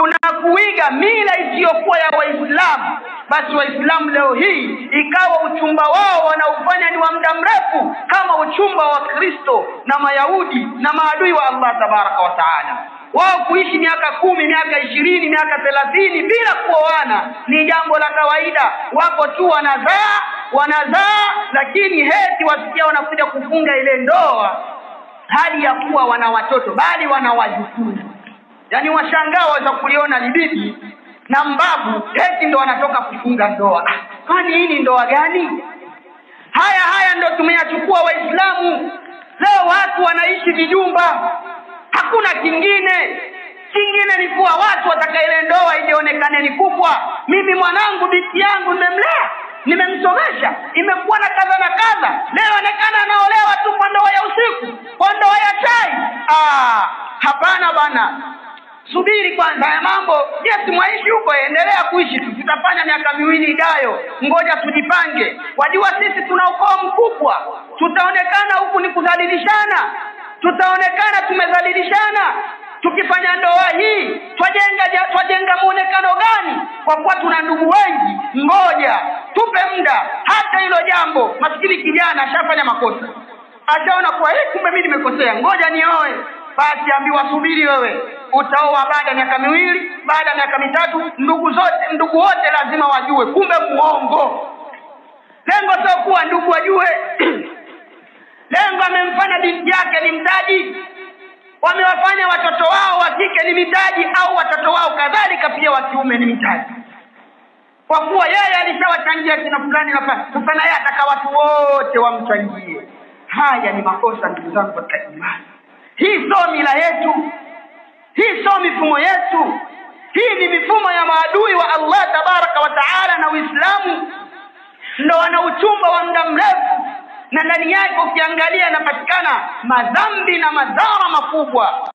unakuiga mila isiyokuwa ya Waislamu, basi Waislamu leo hii ikawa uchumba wao wanaufanya ni wa muda mrefu kama uchumba wa Kristo na Mayahudi na maadui wa Allah tabaraka wa taala. Wao kuishi miaka 10, miaka 20, miaka 30 bila kuoana ni jambo la kawaida. Wapo tu wanazaa, lakini heti wasikia wanakuja kufunga ile ndoa hali ya kuwa wana watoto bali wana wajukuu. Yani washangaa waweza kuliona libibi na mbabu heti ndo wanatoka kufunga ndoa. Kwani hii ni ndoa gani? Haya ndo tumeyachukua Waislamu. Leo watu wanaishi vijumba, hakuna kingine ni kuwa watu wataka ile ndoa ionekane ni kubwa. Mimi mwanangu, binti yangu nimemlea, nimemsomesha, imekuwa na kadha na kadha, leo onekana anaolewa tu kwa ndoa ya usiku, kwa ndoa ya chai. Hapana bana, subiri kwanza ya mambo. Yes, mwaishi huko, endelea kuishi tu. Tutafanya miaka 2 ijayo, ngoja tujipange. Wajua sisi tuna ukoo mkubwa, tutaonekana huku ni kudhalilishana, tutaonekana tumedhalilishana. Tukifanya ndoa hii twajenga muonekano gani? Kwa kuwa tuna ndugu wengi, ngoja tupe muda. Hata hilo jambo, maskini kijana ashafanya makosa, ashaona kwa kumbe mimi nimekosea, ngoja nioe. Basi ambiwa subiri wewe, utaoa baada ya miaka 2, baada ya miaka 3. Ndugu wote lazima wajue, kumbe muongo. Lengo sio kuwa ndugu wajue. Lengo amemfanya binti yake ni mtaji, wamewafanya watoto wao wa kike ni mitaji, au watoto wao kadhalika pia wa kiume ni mitaji, kwa kuwa yeye alishawachangia kina fulani na fulani, sasa naye ataka watu wote wamchangie. Haya ni makosa ndugu zangu katika imani. Hii sio mila yetu, hii sio mifumo yetu, hii ni mifumo ya maadui wa Allah tabaraka wa taala. Na Uislamu ndio wana uchumba wa muda mrefu, na ndani yake ukiangalia yanapatikana madhambi na madhara makubwa.